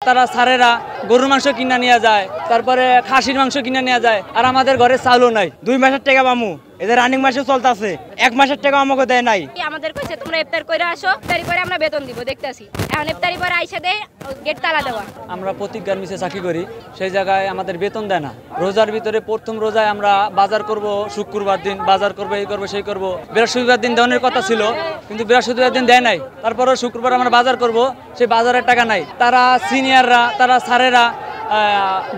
তারা সারেরা গরুর মাংস কিনা নিয়ে যায়, তারপরে খাসির মাংস কিনা নিয়ে যায়, আর আমাদের ঘরে চালও নাই। 2 মাসের টাকা পামু, এদের রানিং মাসে চলতেছে, 1 মাসের টাকা আমাকে দেয় নাই। আমাদের কইছে তোমরা ইফতার করে আসো, ইফতারি পরে আমরা বেতন দিব, দেখতেছি এখন ইফতারি পরে আইসা দেয় গেট তালা দেওয়া। আমরা প্রতিজ্ঞার মিছে চাকরি করি, সেই জায়গায় আমাদের বেতন দেয় না। রোজার ভিতরে প্রথম রোজায় আমরা বাজার করব, শুক্রবার দিন বাজার করবো, এই করবো সেই করবো। বৃহস্পতিবার দিন দেওয়ার কথা ছিল, কিন্তু বৃহস্পতিবার দিন দেয় নাই। তারপরে শুক্রবার আমরা বাজার করব, সেই বাজারের টাকা নাই। তারা সিনিয়ররা, তারা স্যারেরা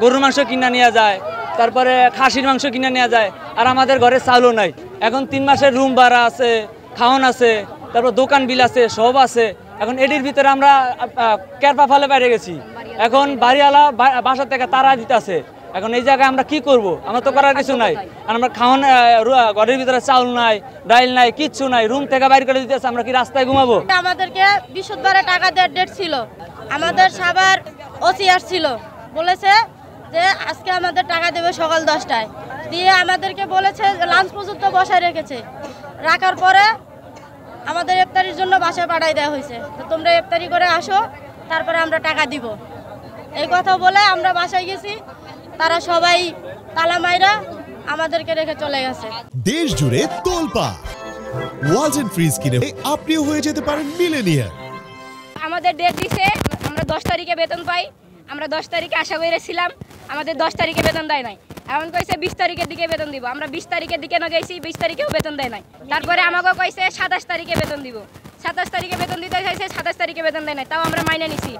গরুর মাংস কিনা নিয়ে যায়, তারপরে খাসির মাংস কিনে নেওয়া যায়, আর আমাদের ঘরে চালও নাই। এখন 3 মাসের রুম ভাড়া আছে, খাওয়ান আছে, তারপর দোকান বিল আছে, সব আছে। এখন এটির ভিতরে আমরা ক্যারপা ফালে বাইরে গেছি। এখন বাড়িওয়ালা বাসা থেকে তারা দিতেছে। এখন এই জায়গায় আমরা কি করব? আমরা তো করার কিছু নাই। আর আমরা খাওয়ান, ঘরের ভিতরে চাউল নাই, ডাইল নাই, কিচ্ছু নাই, রুম থেকে বাইরে করে দিতেছে। আমরা কি রাস্তায় ঘুমাবো? আমাদেরকে বৃহস্পতিবারে টাকা দেওয়ার ডেট ছিল, আমাদের সবার ওসি আসছিল, বলেছে যে আজকে আমাদের টাকা দেবে সকাল 10টায়, দিয়ে আমাদেরকে বলেছে লাঞ্চ পর্যন্ত বসায় রেখেছে। রাখার পরে আমাদের ইফতারির জন্য বাসায় পাঠাই দেওয়া হয়েছে, তো তোমরা ইফতারি করে আসো, তারপরে আমরা টাকা দিব। এই কথা বলে আমরা বাসায় গেছি, তারা সবাই তালা মাইরা আমাদেরকে রেখে চলে গেছে। দেশ জুড়ে তোলপা ওয়ালটন ফ্রিজ কিনে আপনিও হয়ে যেতে পারেন মিলেনিয়ার। আমাদের ডেট দিছে, আমরা 10 তারিখে বেতন পাই। আমরা 10 তারিখে আশা করেছিলাম, আমাদের 10 তারিখে বেতন দেয় নাই। এখন কইছে 20 তারিখের দিকে বেতন দিব। আমরা 20 তারিখের দিকে না গেছি, 20 তারিখেও বেতন দেয় নাই। তারপরে আমাকে কইছে 27 তারিখে বেতন দিব। 27 তারিখে বেতন দিতে চাইছে, 27 তারিখে বেতন দেয় নাই। তাও আমরা মাইনে নিছি।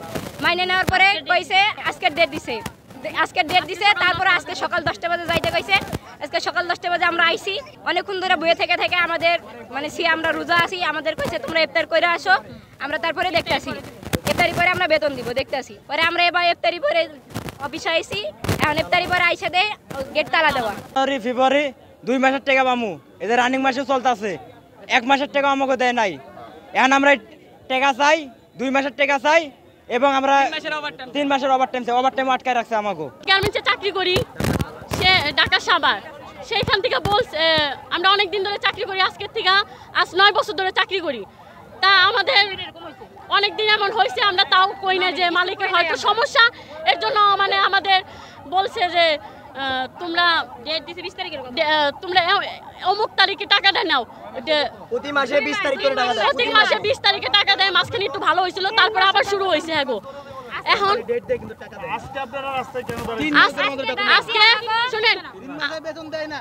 মাইনে নেওয়ার পরে কইছে আজকের ডেট দিছে, তারপরে আজকে সকাল 10টা বাজে যাইতে কইছে। আজকে সকাল 10টা বাজে আমরা আইছি, অনেকক্ষণ ধরে বইয়ে থেকে আমাদের মানে আমরা রোজা আছি। আমাদের কইছে তোমরা ইফতার করে আসো, আমরা তারপরে দেখতেছি ইফতারি পরে আমরা বেতন দিব, দেখতেছি। পরে আমরা এবার ইফতারি পরে অফিসে আইছি, এখন ইফতারি পরে আইসা দেয় গেট তালা দেওয়া। ফেব্রুয়ারি 2 মাসের টাকা পামু, এদের রানিং মাসে চলতেছে, 1 মাসের টাকা আমাকে দেয় নাই। এখন আমরা টাকা চাই, 2 মাসের টাকা চাই, এবং আমরা 3 মাসের ওভারটাইম আটকায় রাখছে আমাকে। গার্মেন্টসে চাকরি করি, সে ঢাকা সাভার, সেইখান থেকে বলছে আমরা অনেক দিন ধরে চাকরি করি, আজকের থেকে আজ 9 বছর ধরে চাকরি করি। তা আমাদের অনেক দিন এমন হয়েছে, আমরা তাও কই না যে মালিকের হয়তো সমস্যা, এর জন্য মানে আমাদের বলছে যে তোমরা ডেট দিছে 20 তারিখে, তোমরা অমুক তারিখে টাকাটা নাও। প্রতি মাসে 20 তারিখ করে টাকা দেয়, প্রতি মাসে 20 তারিখে টাকা দেয়। মাঝখানে একটু ভালো হয়েছিল, তারপর আবার শুরু হয়েছে। হ্যাঁ গো, এখন আজকে আপনারা রাস্তায় কেন দাঁড়াচ্ছেন? আজকে শুনেন, 3 মাসে বেতন দেয় না।